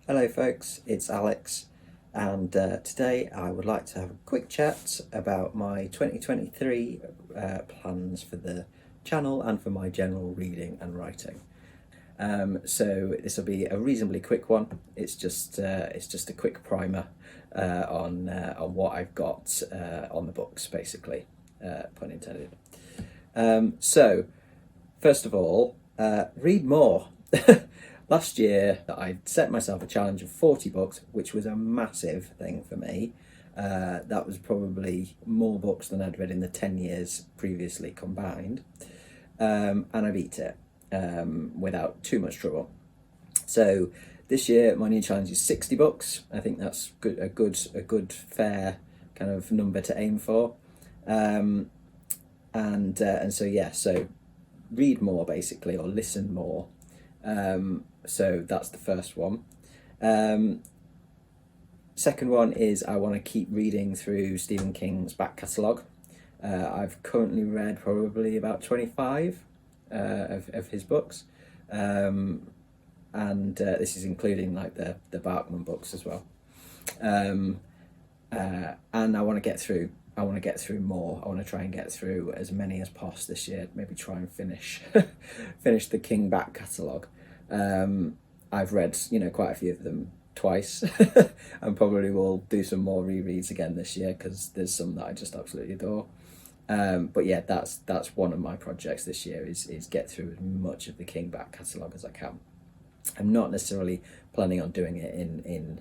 Hello folks, it's Alex, and today I would like to have a quick chat about my 2023 plans for the channel and for my general reading and writing. So this will be a reasonably quick one. It's just a quick primer on what I've got on the books, basically, pun intended. So first of all, read more. Last year, I set myself a challenge of 40 books, which was a massive thing for me. That was probably more books than I'd read in the 10 years previously combined. And I beat it without too much trouble. So this year, my new challenge is 60 books. I think that's a good, fair kind of number to aim for. And so yeah, so read more basically, or listen more. So that's the first one. Second one is I want to keep reading through Stephen King's back catalogue. I've currently read probably about 25 of his books, and this is including like the Barkman books as well. And I want to get through. I want to get through more. I want to try and get through as many as possible this year. Maybe try and finish the King back catalogue. I've read, quite a few of them twice, and probably will do some more rereads again this year because there's some that I just absolutely adore. But yeah, that's one of my projects this year is get through as much of the King back catalogue as I can. I'm not necessarily planning on doing it in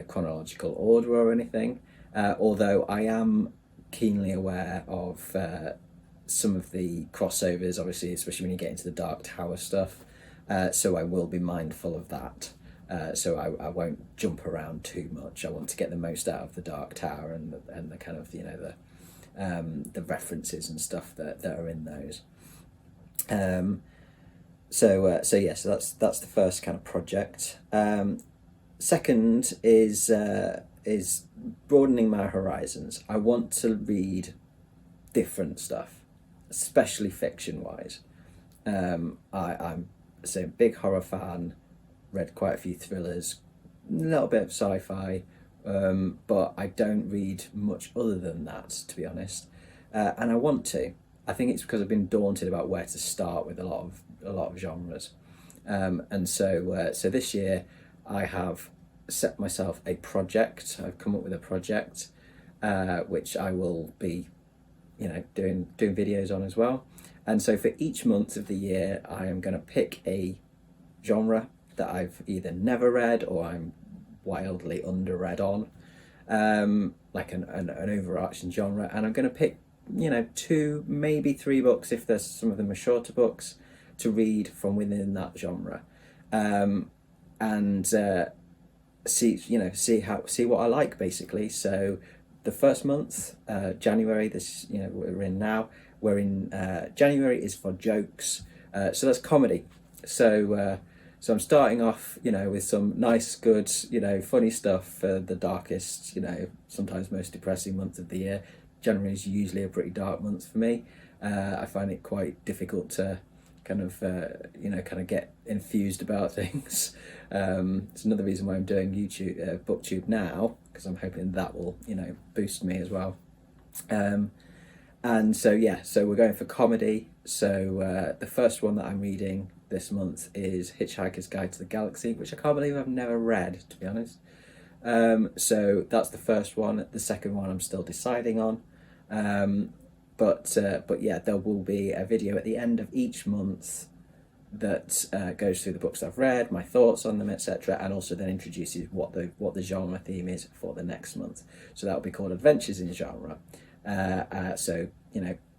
chronological order or anything, although I am keenly aware of some of the crossovers, obviously, especially when you get into the Dark Tower stuff. So I will be mindful of that. So I won't jump around too much. I want to get the most out of the Dark Tower and the kind of the references and stuff that are in those. So that's the first kind of project. Second is broadening my horizons. I want to read different stuff, especially fiction wise. I'm a big horror fan, read quite a few thrillers, a little bit of sci-fi, but I don't read much other than that, to be honest. And I want to. I think it's because I've been daunted about where to start with a lot of genres. And so this year I have set myself a project. I've come up with a project which I will be doing videos on as well. And so for each month of the year, I am going to pick a genre that I've either never read or I'm wildly underread on, like an overarching genre. And I'm going to pick, 2, maybe 3 books, if there's some of them are shorter books, to read from within that genre. And see what I like, basically. So the first month, January, we're in now. We're in January is for jokes, so that's comedy. So I'm starting off, with some nice, good, funny stuff for the darkest, sometimes most depressing month of the year. January is usually a pretty dark month for me. I find it quite difficult to kind of get enthused about things. It's another reason why I'm doing YouTube, BookTube now, because I'm hoping that will, boost me as well. And so we're going for comedy. So the first one that I'm reading this month is Hitchhiker's Guide to the Galaxy, which I can't believe I've never read, to be honest. So that's the first one. The second one I'm still deciding on. But yeah, there will be a video at the end of each month that goes through the books I've read, my thoughts on them, etc., and also then introduces what the genre theme is for the next month. So that will be called Adventures in Genre. So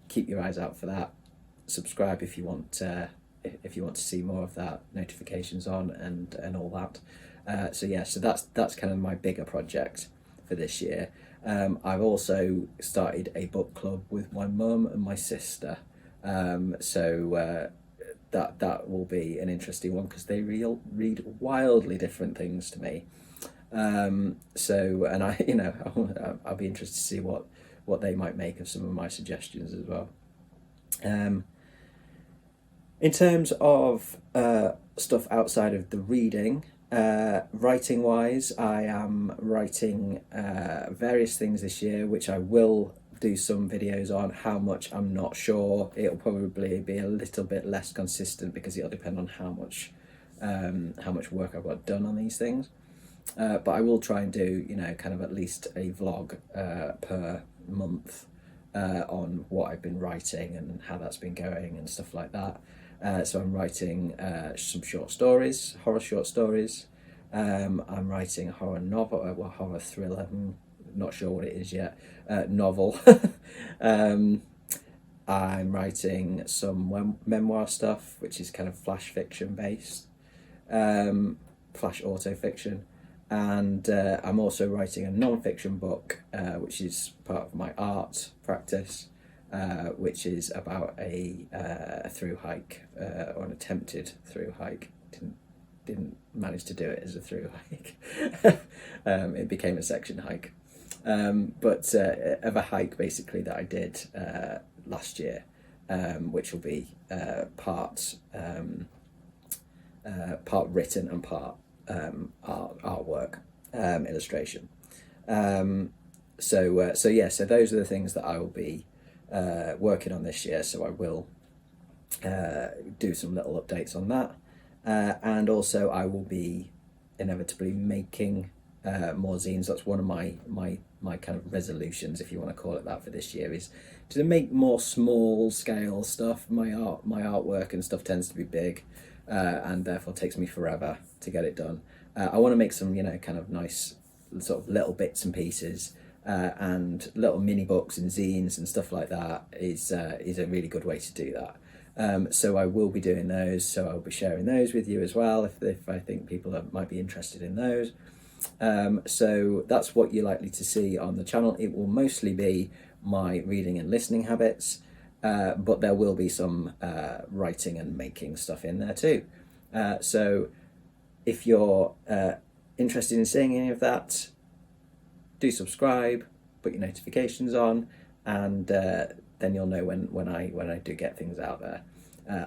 keep your eyes out for that. Subscribe if you want to see more of that. Notifications on and all that. So that's kind of my bigger project for this year. I've also started a book club with my mum and my sister. So that will be an interesting one because they read wildly different things to me. So and I'll be interested to see what they might make of some of my suggestions as well. In terms of stuff outside of the reading, Writing wise, I am writing various things this year, which I will do some videos on. How much, I'm not sure. It'll probably be a little bit less consistent because it'll depend on how much work I've got done on these things. But I will try and do, you know, kind of at least a vlog per month on what I've been writing and how that's been going and stuff like that. So I'm writing some short stories, horror short stories. I'm writing a horror novel, well, horror thriller. I'm not sure what it is yet. Novel. I'm writing some memoir stuff, which is kind of flash fiction based, flash auto fiction, and I'm also writing a non-fiction book, which is part of my art practice. Which is about a through hike, or an attempted through hike. Didn't manage to do it as a through hike. It became a section hike, but of a hike basically that I did last year, which will be part written and part artwork, illustration. So those are the things that I will be working on this year, so I will do some little updates on that, and also I will be inevitably making more zines. That's one of my kind of resolutions, if you want to call it that, for this year, is to make more small scale stuff. My artwork and stuff tends to be big, and therefore takes me forever to get it done. I want to make some, you know, kind of nice sort of little bits and pieces. And little mini books and zines and stuff like that is a really good way to do that. So I will be doing those. So I'll be sharing those with you as well if I think people might be interested in those. So that's what you're likely to see on the channel. It will mostly be my reading and listening habits, but there will be some writing and making stuff in there too. So if you're interested in seeing any of that, do subscribe, put your notifications on, and then you'll know when I do get things out there.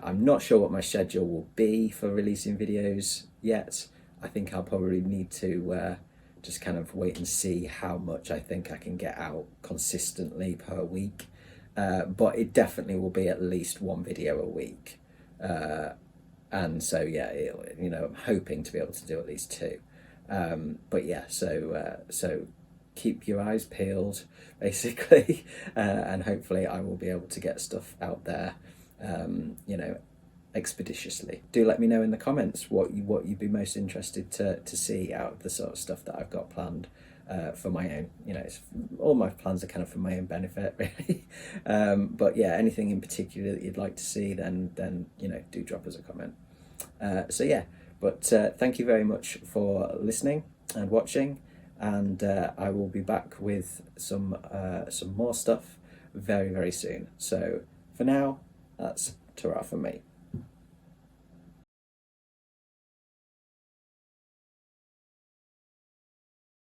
I'm not sure what my schedule will be for releasing videos yet. I think I'll probably need to just kind of wait and see how much I think I can get out consistently per week. But it definitely will be at least one video a week. And so yeah, you know, I'm hoping to be able to do at least two. But yeah, so keep your eyes peeled, basically, and hopefully I will be able to get stuff out there, you know, expeditiously. Do let me know in the comments what you'd be most interested to see out of the sort of stuff that I've got planned for my own. You know, all my plans are kind of for my own benefit, really. But yeah, anything in particular that you'd like to see, then you know, do drop us a comment. So yeah, but thank you very much for listening and watching. And I will be back with some more stuff very, very soon. So for now, that's ta-ra from me.